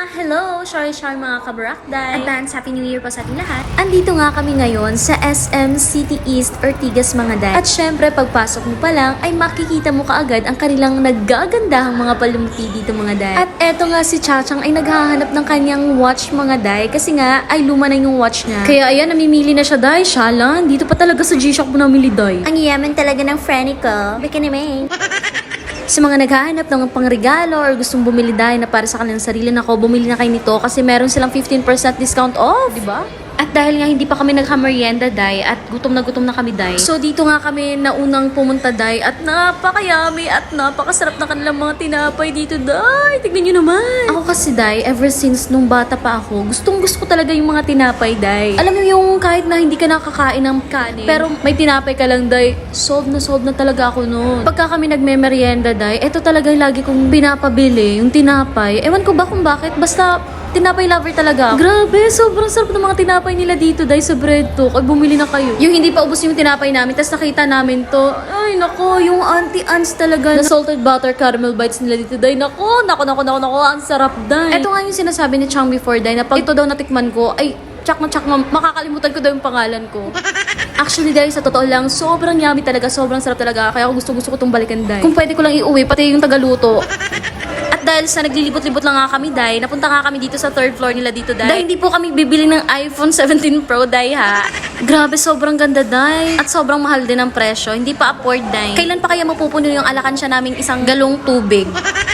Hello! Sorry mga kabrakday! Advance Happy New Year po sa ating lahat. Andito nga kami ngayon sa SM City East, Ortigas mga day. At syempre, pagpasok mo pa lang ay makikita mo kaagad ang kanilang naggagandahang mga palumuti dito mga day. At eto nga si Chachang ay naghahanap ng kanyang watch mga day kasi nga ay luma na yung watch niya. Kaya ayan, namimili na siya day. Siya lang, dito pa talaga sa G-Shock mo namili day. Ang yaman talaga ng friend ko. Baka naman. Sa mga naghahanap ng pangregalo or gustong bumili dahil na para sa kanilang sarili, nako, bumili na kayo nito kasi meron silang 15% discount off, di ba? At dahil nga hindi pa kami naghamerienda day at gutom na kami day. So dito nga kami naunang pumunta day at napakayami at napakasarap na kanilang mga tinapay dito day. Tignan nyo naman. Ako kasi day, ever since nung bata pa ako, gustong gusto ko talaga yung mga tinapay day. Alam mo yung kahit na hindi ka nakakain ng kanin, pero may tinapay ka lang day, solve na talaga ako noon. Pagka kami nagme-merienda day, eto talaga yung lagi kong pinapabili, yung tinapay. Ewan ko ba kung bakit, basta tinapay lover talaga. Grabe, sobrang sarap ng mga tinapay nila dito dahil sa bread talk. Ay, bumili na kayo. Yung hindi pa ubos yung tinapay namin, tas nakita namin to. Ay, nako, yung Auntie Anne's talaga na salted butter caramel bites nila dito dahil nako, ang sarap dahil. Ito nga yung sinasabi ni Chang before dahil na pag ito daw natikman ko, ay, tsak na makakalimutan ko daw yung pangalan ko. Actually dahil sa totoo lang, sobrang yummy talaga, sobrang sarap talaga. Kaya ako gusto ko itong balikan dahil. Kung pwede ko lang iuwi, pati yung tagaluto. Dahil sa naglilibot-libot lang nga kami, day, napunta nga kami dito sa third floor nila dito, day. Dahil hindi po kami bibili ng iPhone 17 Pro, day, ha. Grabe, sobrang ganda, day. At sobrang mahal din ang presyo. Hindi pa afford, day. Kailan pa kaya mapupuno yung alakansya naming isang galong tubig?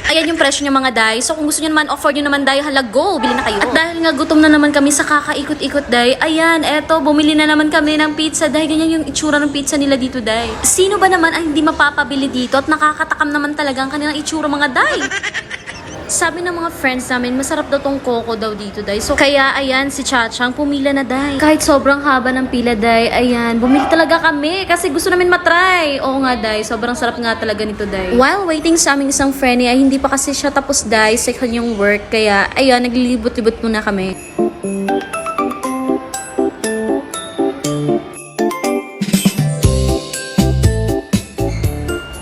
Ayan yung presyo niya, mga day. So kung gusto niyo naman, afford niyo naman, day, hala, go, bili na kayo. At dahil nga gutom na naman kami sa kakaikot-ikot, day, ayan, eto, bumili na naman kami ng pizza, day. Ganyan yung itsura ng pizza nila dito, day. Sino ba naman ang hindi mapapabili dito at nakakatakam naman talaga ang kanilang itsura, mga day? Sabi ng mga friends namin, masarap daw tong coco daw dito, day. So, kaya, ayan, si Chachang pumila na, day. Kahit sobrang haba ng pila, day, ayan, bumili talaga kami kasi gusto namin matry. Oo nga, day, sobrang sarap nga talaga nito, day. While waiting sa aming isang friend, ay hindi pa kasi siya tapos, day, sa kanyang work. Kaya, ayan, naglilibot-libot muna kami.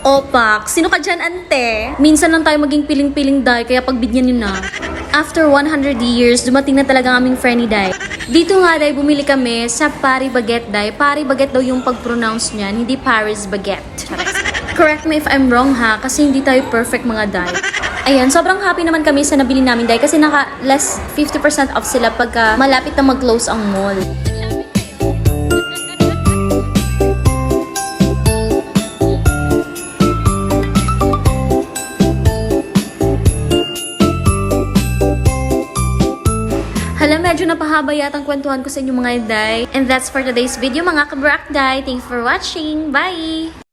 Opak, sino ka dyan, ante? Minsan lang tayo maging piling-piling, day, kaya pagbigyan nyo na. After 100 years, dumating na talaga ang aming friendly, day. Dito nga, day, bumili kami sa Paris Baguette, day. Paris Baguette daw yung pag-pronounce niyan, hindi Paris Baguette. Correct me if I'm wrong, ha, kasi hindi tayo perfect, mga day. Ayan, sobrang happy naman kami sa nabili namin, day, kasi naka less 50% off sila pagka malapit na mag-close ang mall. Hala, medyo napahaba yata ang kwentuhan ko sa inyo mga day. And that's for today's video mga kabrakday. Thanks for watching. Bye!